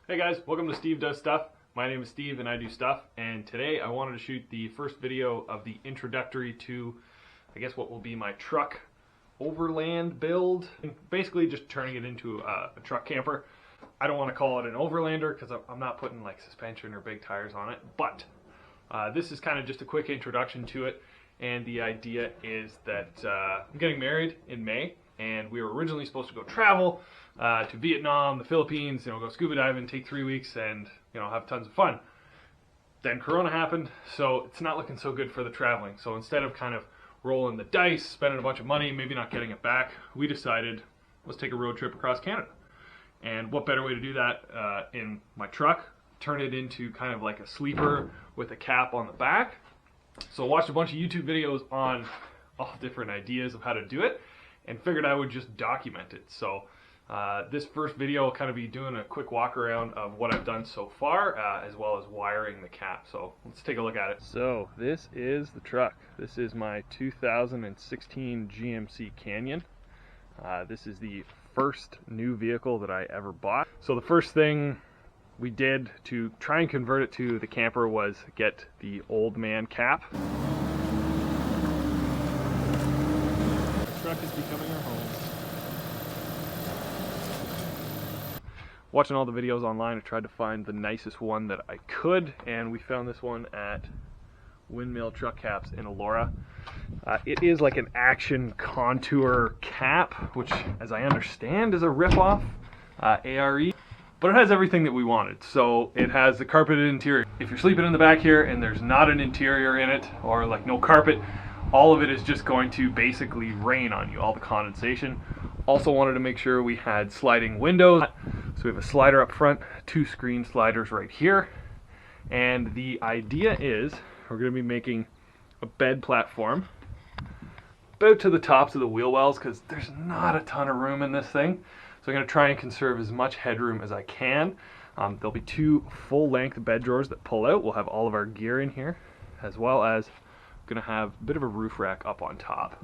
Hey guys, welcome to Steve Does Stuff. My name is Steve and I do stuff, and today I wanted to shoot the first video of the introductory to, I guess, what will be my truck overland build. Basically just turning it into a truck camper. I don't want to call it an overlander because I'm not putting like suspension or big tires on it, but this is kind of just a quick introduction to it. And the idea is that I'm getting married in May, and we were originally supposed to go travel to Vietnam, the Philippines, go scuba diving, take 3 weeks, and have tons of fun. Then Corona happened, so it's not looking so good for the traveling. So instead of kind of rolling the dice, spending a bunch of money, maybe not getting it back, we decided let's take a road trip across Canada. And what better way to do that in my truck? Turn it into kind of like a sleeper with a cap on the back. So I watched a bunch of YouTube videos on all different ideas of how to do it and figured I would just document it. So this first video will kind of be doing a quick walk around of what I've done so far, as well as wiring the cap. So let's take a look at it. So this is the truck. This is my 2016 GMC Canyon. This is the first new vehicle that I ever bought. So the first thing we did to try and convert it to the camper was get the old man cap. Our truck is becoming our home. Watching all the videos online, I tried to find the nicest one that I could, and we found this one at Windmill Truck Caps in Elora. It is like an action contour cap, which, as I understand, is a ripoff ARE. But it has everything that we wanted. So it has the carpeted interior. If you're sleeping in the back here and there's not an interior in it, or like no carpet, all of it is just going to basically rain on you, all the condensation. Also wanted to make sure we had sliding windows. So we have a slider up front, 2 screen sliders right here. And the idea is we're going to be making a bed platform about to the tops of the wheel wells because there's not a ton of room in this thing. So I'm going to try and conserve as much headroom as I can. There'll be 2 full-length bed drawers that pull out. We'll have all of our gear in here, as well as I'm going to have a bit of a roof rack up on top.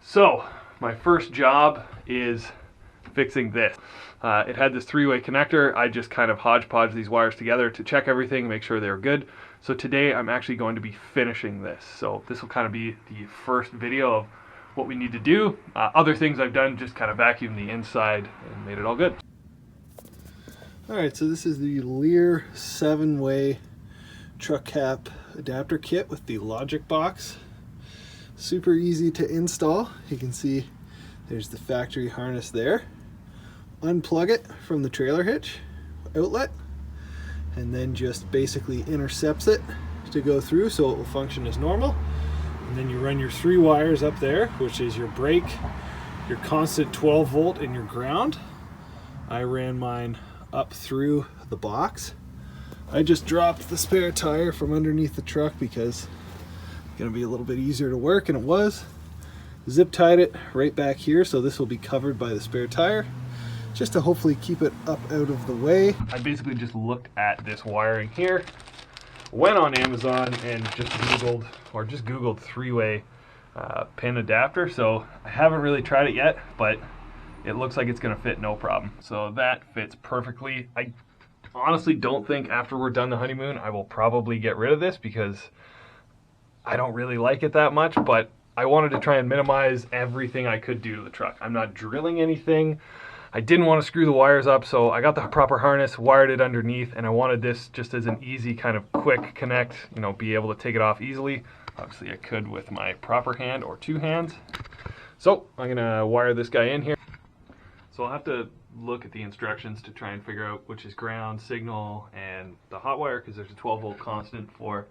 So my first job is fixing this. It had this 3-way connector. I just kind of hodgepodge these wires together to check everything, make sure they're good. So today I'm actually going to be finishing this. So this will kind of be the first video of what we need to do. Other things I've done, just kind of vacuum the inside and made it all good. Alright, so this is the Lear 7-way truck cap adapter kit with the logic box. Super easy to install. You can see there's the factory harness there. Unplug it from the trailer hitch outlet and then just basically intercepts it to go through so it will function as normal. And then you run your 3 wires up there, which is your brake, your constant 12 volt, and your ground. I ran mine up through the box. I just dropped the spare tire from underneath the truck because it's going to be a little bit easier to work, and it was. Zip tied it right back here, so this will be covered by the spare tire, just to hopefully keep it up out of the way. I basically just looked at this wiring here, went on Amazon and just Googled 3-way pin adapter. So I haven't really tried it yet, but it looks like it's going to fit no problem. So that fits perfectly. I honestly don't think after we're done the honeymoon I will probably get rid of this because I don't really like it that much, but I wanted to try and minimize everything I could do to the truck. I'm not drilling anything. I didn't want to screw the wires up, so I got the proper harness, wired it underneath, and I wanted this just as an easy kind of quick connect, be able to take it off easily. Obviously I could with my proper hand or 2 hands. So I'm gonna wire this guy in here. So I'll have to look at the instructions to try and figure out which is ground, signal, and the hot wire, because there's a 12 volt constant for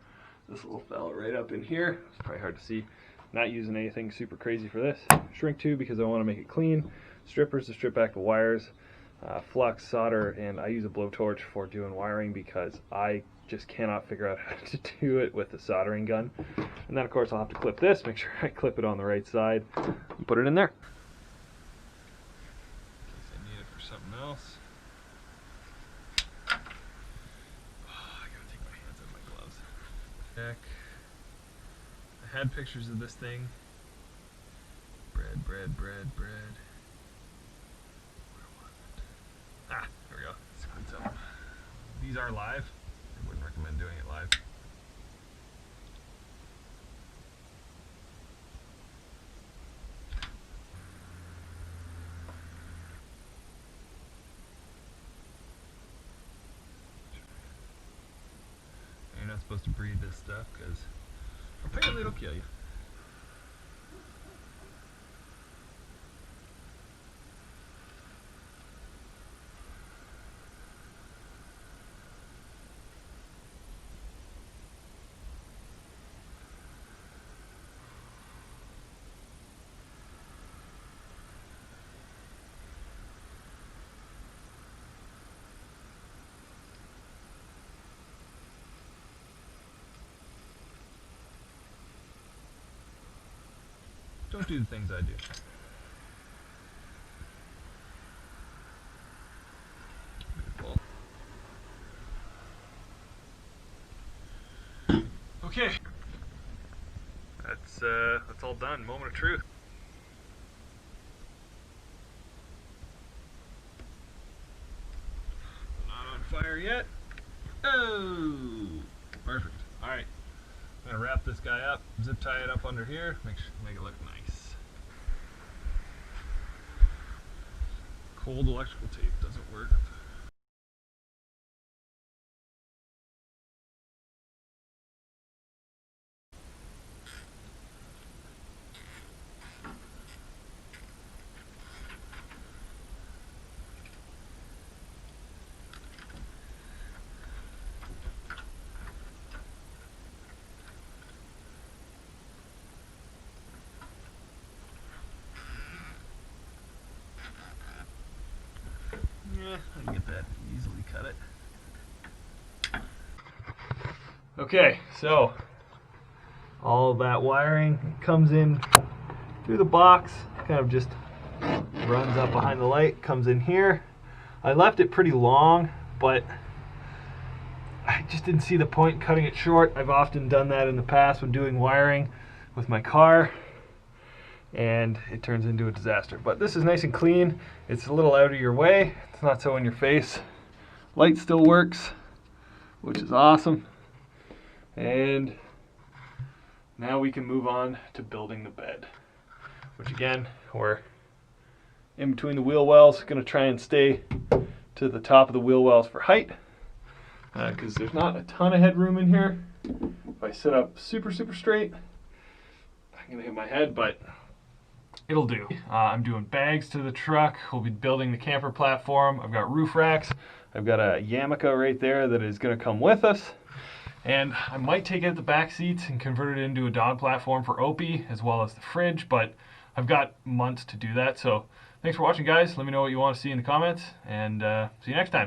this little fella right up in here. It's probably hard to see. Not using anything super crazy for this. Shrink tube because I want to make it clean. Strippers to strip back the wires. Flux, solder, and I use a blowtorch for doing wiring because I just cannot figure out how to do it with the soldering gun. And then of course I'll have to clip this, make sure I clip it on the right side, and put it in there. In case I need it for something else. Oh, I gotta take my hands out of my gloves. Heck. I had pictures of this thing. Bread. Where was it? Ah, there we go. Squints up. these are live. I wouldn't recommend doing it live. You're not supposed to breathe this stuff because apparently it'll kill you. Don't do the things I do. Okay. That's all done. Moment of truth. Not on fire yet. Oh, perfect. All right. I'm gonna wrap this guy up, zip tie it up under here, make it look nice. Cold electrical tape doesn't work. Yeah, I can get that, easily cut it. Okay, so all that wiring comes in through the box, kind of just runs up behind the light, comes in here. I left it pretty long, but I just didn't see the point in cutting it short. I've often done that in the past when doing wiring with my car, and it turns into a disaster. But this is nice and clean. It's a little out of your way. It's not so in your face. Light still works, which is awesome. And now we can move on to building the bed, which again, we're in between the wheel wells. Going to try and stay to the top of the wheel wells for height, because there's not a ton of headroom in here. If I sit up super straight, I'm going to hit my head, but it'll do. I'm doing bags to the truck. We'll be building the camper platform. I've got roof racks. I've got a yarmulke right there that is going to come with us. And I might take out the back seats and convert it into a dog platform for Opie, as well as the fridge, but I've got months to do that. So thanks for watching, guys. Let me know what you want to see in the comments, and see you next time.